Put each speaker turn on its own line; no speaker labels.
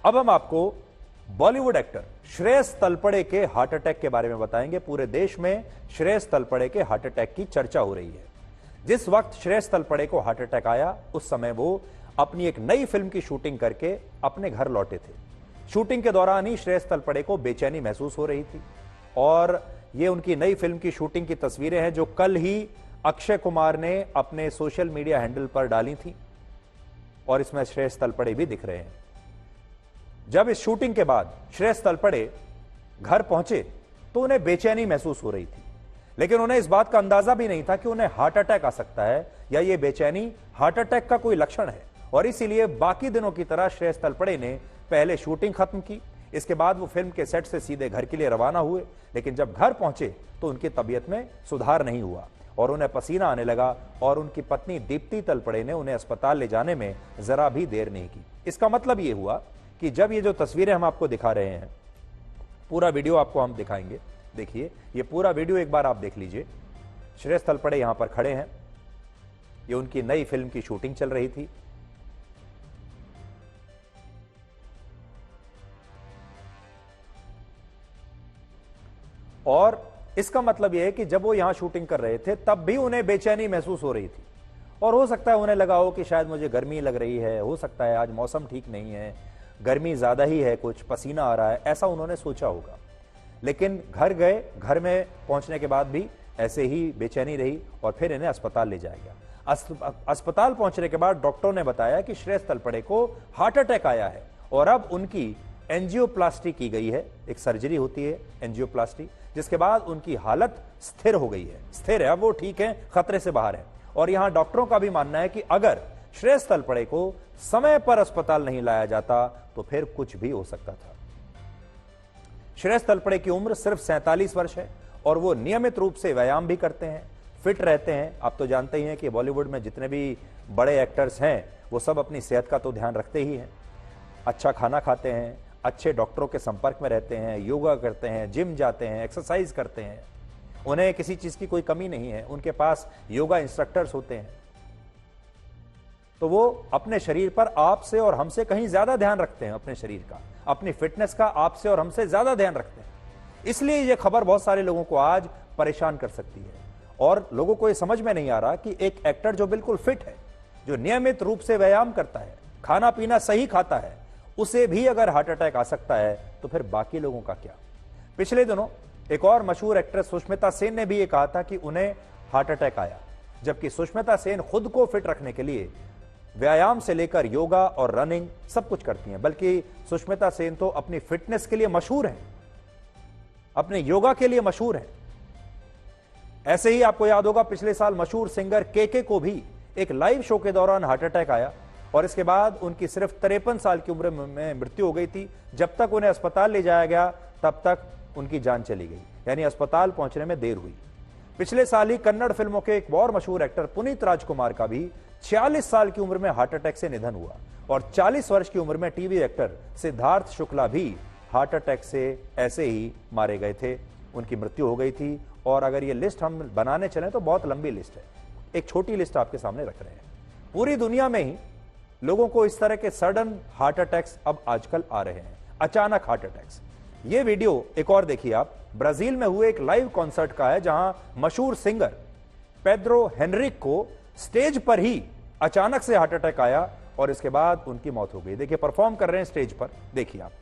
अब हम आपको बॉलीवुड एक्टर श्रेयस तलपड़े के हार्ट अटैक के बारे में बताएंगे। पूरे देश में श्रेयस तलपड़े के हार्ट अटैक की चर्चा हो रही है। जिस वक्त श्रेयस तलपड़े को हार्ट अटैक आया, उस समय वो अपनी एक नई फिल्म की शूटिंग करके अपने घर लौटे थे। शूटिंग के दौरान ही श्रेयस तलपड़े को बेचैनी महसूस हो रही थी और ये उनकी नई फिल्म की शूटिंग की तस्वीरें हैं जो कल ही अक्षय कुमार ने अपने सोशल मीडिया हैंडल पर डाली थी और इसमें श्रेयस तलपड़े भी दिख रहे हैं। जब इस शूटिंग के बाद श्रेयस तलपड़े घर पहुंचे तो उन्हें बेचैनी महसूस हो रही थी, लेकिन उन्हें इस बात का अंदाजा भी नहीं था कि उन्हें हार्ट अटैक आ सकता है या ये बेचैनी हार्ट अटैक का कोई लक्षण है। और इसीलिए बाकी दिनों की तरह श्रेयस तलपड़े ने पहले शूटिंग खत्म की, इसके बाद वो फिल्म के सेट से सीधे घर के लिए रवाना हुए। लेकिन जब घर पहुंचे तो उनकी तबीयत में सुधार नहीं हुआ और उन्हें पसीना आने लगा और उनकी पत्नी दीप्ति तलपड़े ने उन्हें अस्पताल ले जाने में जरा भी देर नहीं की। इसका मतलब ये हुआ कि जब ये जो तस्वीरें हम आपको दिखा रहे हैं, पूरा वीडियो आपको हम दिखाएंगे। देखिए, ये पूरा वीडियो एक बार आप देख लीजिए। श्रेयस तलपड़े यहां पर खड़े हैं, ये उनकी नई फिल्म की शूटिंग चल रही थी। और इसका मतलब यह है कि जब वो यहां शूटिंग कर रहे थे तब भी उन्हें बेचैनी महसूस हो रही थी और हो सकता है उन्हें लगा हो कि शायद मुझे गर्मी लग रही है, हो सकता है आज मौसम ठीक नहीं है, गर्मी ज्यादा ही है, कुछ पसीना आ रहा है, ऐसा उन्होंने सोचा होगा। लेकिन घर गए, घर में पहुंचने के बाद भी ऐसे ही बेचैनी रही और फिर इन्हें अस्पताल ले जाया गया। अस्पताल पहुंचने के बाद डॉक्टरों ने बताया कि श्रेयस तलपड़े को हार्ट अटैक आया है और अब उनकी एंजियोप्लास्टी की गई है। एक सर्जरी होती है एंजियोप्लास्टी, जिसके बाद उनकी हालत स्थिर हो गई है। स्थिर है, अब वो ठीक है, खतरे से बाहर है। और यहां डॉक्टरों का भी मानना है कि अगर श्रेयस तलपड़े को समय पर अस्पताल नहीं लाया जाता तो फिर कुछ भी हो सकता था। श्रेयस तलपड़े की उम्र सिर्फ 47 वर्ष है और वो नियमित रूप से व्यायाम भी करते हैं, फिट रहते हैं। आप तो जानते ही हैं कि बॉलीवुड में जितने भी बड़े एक्टर्स हैं वो सब अपनी सेहत का तो ध्यान रखते ही हैं। अच्छा खाना खाते हैं, अच्छे डॉक्टरों के संपर्क में रहते हैं, योगा करते हैं, जिम जाते हैं, एक्सरसाइज करते हैं। उन्हें किसी चीज की कोई कमी नहीं है। उनके पास योगा इंस्ट्रक्टर्स होते हैं। तो वो अपने शरीर पर आपसे और हमसे कहीं ज्यादा ध्यान रखते हैं, अपने शरीर का, अपनी फिटनेस का आपसे और हमसे ज्यादा ध्यान रखते हैं। इसलिए ये खबर बहुत सारे लोगों को आज परेशान कर सकती है और लोगों को ये समझ में नहीं आ रहा कि एक एक्टर जो बिल्कुल फिट है, जो नियमित रूप से व्यायाम करता है, खाना पीना सही खाता है, उसे भी अगर हार्ट अटैक आ सकता है तो फिर बाकी लोगों का क्या। पिछले दिनों एक और मशहूर एक्ट्रेस सुष्मिता सेन ने भी ये कहा था कि उन्हें हार्ट अटैक आया, जबकि सुष्मिता सेन खुद को फिट रखने के लिए व्यायाम से लेकर योगा और रनिंग सब कुछ करती हैं। बल्कि सुष्मिता सेन तो अपनी फिटनेस के लिए मशहूर हैं, अपने योगा के लिए मशहूर हैं। ऐसे ही आपको याद होगा पिछले साल मशहूर सिंगर केके को भी एक लाइव शो के दौरान हार्ट अटैक आया और इसके बाद उनकी सिर्फ 53 साल की उम्र में मृत्यु हो गई थी। जब तक उन्हें अस्पताल ले जाया गया तब तक उनकी जान चली गई, यानी अस्पताल पहुंचने में देर हुई। पिछले साल ही कन्नड़ फिल्मों के एक और मशहूर एक्टर पुनीत राजकुमार का भी 46 साल की उम्र में हार्ट अटैक से निधन हुआ और 40 वर्ष की उम्र में टीवी एक्टर सिद्धार्थ शुक्ला भी हार्ट अटैक से ऐसे ही मारे गए थे, उनकी मृत्यु हो गई थी। और अगर ये लिस्ट हम बनाने चलें तो बहुत लंबी लिस्ट है, एक छोटी लिस्ट आपके सामने रख रहे हैं। पूरी दुनिया में ही लोगों को इस तरह के सडन हार्ट अटैक्स अब आजकल आ रहे हैं, अचानक हार्ट अटैक्स। ये वीडियो एक और देखिए आप, ब्राजील में हुए एक लाइव कॉन्सर्ट का है जहां मशहूर सिंगर पेड्रो हेनरिक को स्टेज पर ही अचानक से हार्ट अटैक आया और इसके बाद उनकी मौत हो गई। देखिए, परफॉर्म कर रहे हैं स्टेज पर, देखिए आप।